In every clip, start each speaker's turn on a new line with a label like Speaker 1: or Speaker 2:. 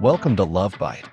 Speaker 1: Welcome to Love Byte.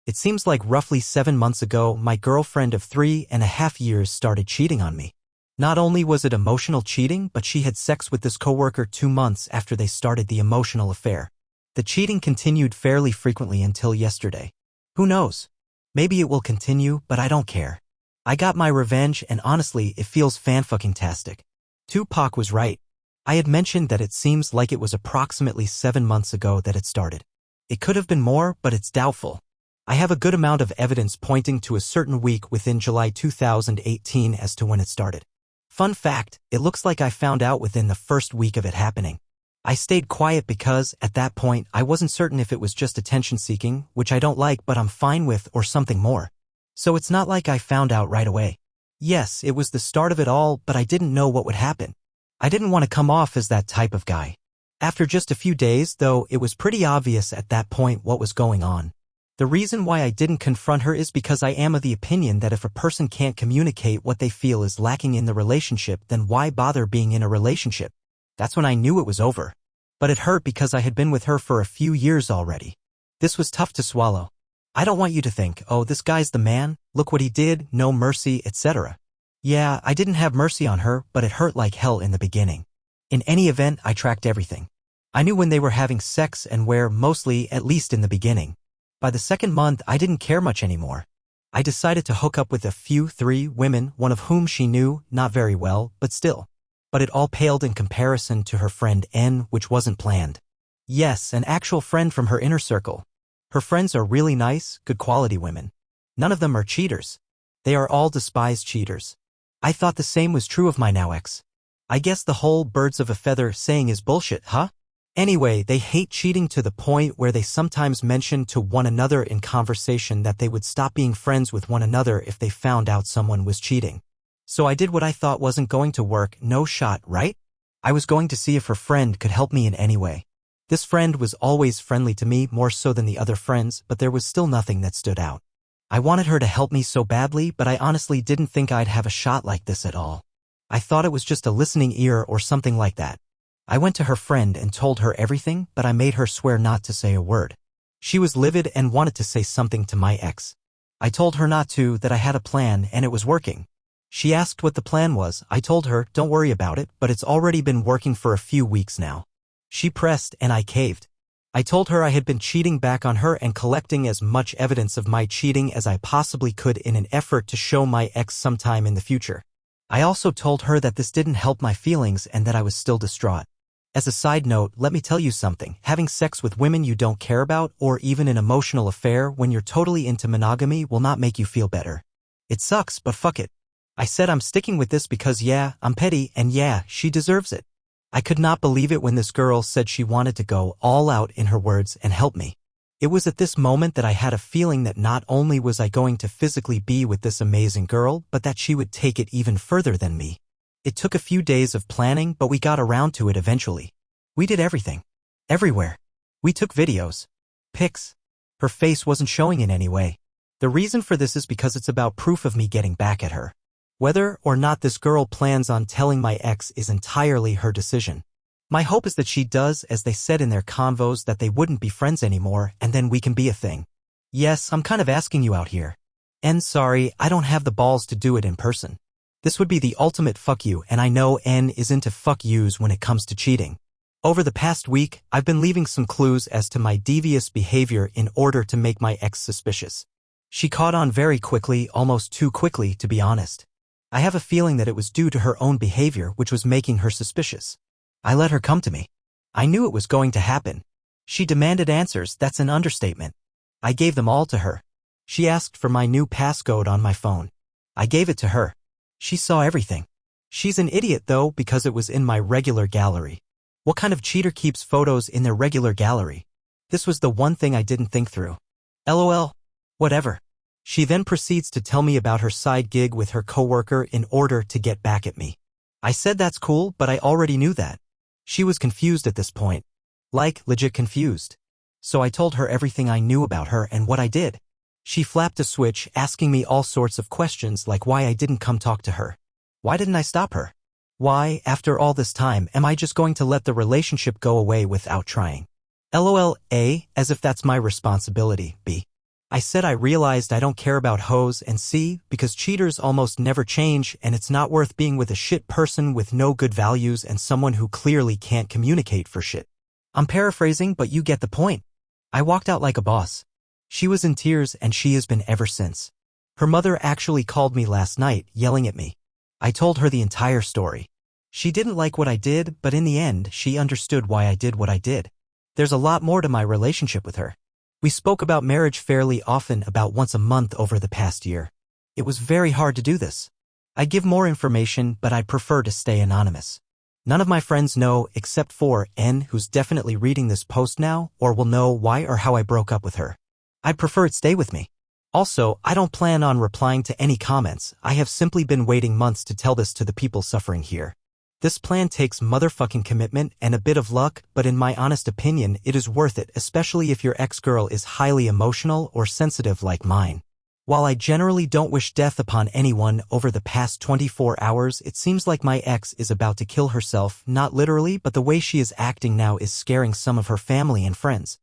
Speaker 2: It seems like roughly 7 months ago, my girlfriend of 3.5 years started cheating on me. Not only was it emotional cheating, but she had sex with this coworker 2 months after they started the emotional affair. The cheating continued fairly frequently until yesterday. Who knows? Maybe it will continue, but I don't care. I got my revenge, and honestly, it feels fan-fucking-tastic. Tupac was right. I had mentioned that it seems like it was approximately 7 months ago that it started. It could have been more, but it's doubtful. I have a good amount of evidence pointing to a certain week within July 2018 as to when it started. Fun fact, it looks like I found out within the first week of it happening. I stayed quiet because, at that point, I wasn't certain if it was just attention-seeking, which I don't like but I'm fine with, or something more. So it's not like I found out right away. Yes, it was the start of it all, but I didn't know what would happen. I didn't want to come off as that type of guy. After just a few days, though, it was pretty obvious at that point what was going on. The reason why I didn't confront her is because I am of the opinion that if a person can't communicate what they feel is lacking in the relationship, then why bother being in a relationship? That's when I knew it was over. But it hurt because I had been with her for a few years already. This was tough to swallow. I don't want you to think, oh, this guy's the man, look what he did, no mercy, etc. Yeah, I didn't have mercy on her, but it hurt like hell in the beginning. In any event, I tracked everything. I knew when they were having sex and where, mostly, at least in the beginning. By the second month, I didn't care much anymore. I decided to hook up with a few 3 women, one of whom she knew, not very well, but still. But it all paled in comparison to her friend N, which wasn't planned. Yes, an actual friend from her inner circle. Her friends are really nice, good quality women. None of them are cheaters. They are all despised cheaters. I thought the same was true of my now ex. I guess the whole birds of a feather saying is bullshit, huh? Anyway, they hate cheating to the point where they sometimes mention to one another in conversation that they would stop being friends with one another if they found out someone was cheating. So I did what I thought wasn't going to work, no shot, right? I was going to see if her friend could help me in any way. This friend was always friendly to me, more so than the other friends, but there was still nothing that stood out. I wanted her to help me so badly, but I honestly didn't think I'd have a shot like this at all. I thought it was just a listening ear or something like that. I went to her friend and told her everything, but I made her swear not to say a word. She was livid and wanted to say something to my ex. I told her not to, that I had a plan and it was working. She asked what the plan was. I told her, don't worry about it, but it's already been working for a few weeks now. She pressed and I caved. I told her I had been cheating back on her and collecting as much evidence of my cheating as I possibly could in an effort to show my ex sometime in the future. I also told her that this didn't help my feelings and that I was still distraught. As a side note, let me tell you something, having sex with women you don't care about or even an emotional affair when you're totally into monogamy will not make you feel better. It sucks, but fuck it. I said I'm sticking with this because yeah, I'm petty and yeah, she deserves it. I could not believe it when this girl said she wanted to go all out in her words and help me. It was at this moment that I had a feeling that not only was I going to physically be with this amazing girl, but that she would take it even further than me. It took a few days of planning, but we got around to it eventually. We did everything. Everywhere. We took videos. Pics. Her face wasn't showing in any way. The reason for this is because it's about proof of me getting back at her. Whether or not this girl plans on telling my ex is entirely her decision. My hope is that she does, as they said in their convos, that they wouldn't be friends anymore, and then we can be a thing. Yes, I'm kind of asking you out here. And sorry, I don't have the balls to do it in person. This would be the ultimate fuck you, and I know N is into fuck yous when it comes to cheating. Over the past week, I've been leaving some clues as to my devious behavior in order to make my ex suspicious. She caught on very quickly, almost too quickly, to be honest. I have a feeling that it was due to her own behavior which was making her suspicious. I let her come to me. I knew it was going to happen. She demanded answers, that's an understatement. I gave them all to her. She asked for my new passcode on my phone. I gave it to her. She saw everything. She's an idiot though because it was in my regular gallery. What kind of cheater keeps photos in their regular gallery? This was the one thing I didn't think through. LOL. Whatever. She then proceeds to tell me about her side gig with her coworker in order to get back at me. I said that's cool, but I already knew that. She was confused at this point. Like, legit confused. So I told her everything I knew about her and what I did. She flapped a switch, asking me all sorts of questions like why I didn't come talk to her. Why didn't I stop her? Why, after all this time, am I just going to let the relationship go away without trying? LOL A, as if that's my responsibility, B. I said I realized I don't care about hoes, and C, because cheaters almost never change and it's not worth being with a shit person with no good values and someone who clearly can't communicate for shit. I'm paraphrasing, but you get the point. I walked out like a boss. She was in tears and she has been ever since. Her mother actually called me last night, yelling at me. I told her the entire story. She didn't like what I did, but in the end, she understood why I did what I did. There's a lot more to my relationship with her. We spoke about marriage fairly often, about once a month over the past year. It was very hard to do this. I give more information, but I'd prefer to stay anonymous. None of my friends know except for N, who's definitely reading this post now, or will know why or how I broke up with her. I'd prefer it stay with me. Also, I don't plan on replying to any comments. I have simply been waiting months to tell this to the people suffering here. This plan takes motherfucking commitment and a bit of luck, but in my honest opinion, it is worth it, especially if your ex-girl is highly emotional or sensitive like mine. While I generally don't wish death upon anyone, over the past 24 hours, it seems like my ex is about to kill herself, not literally, but the way she is acting now is scaring some of her family and friends.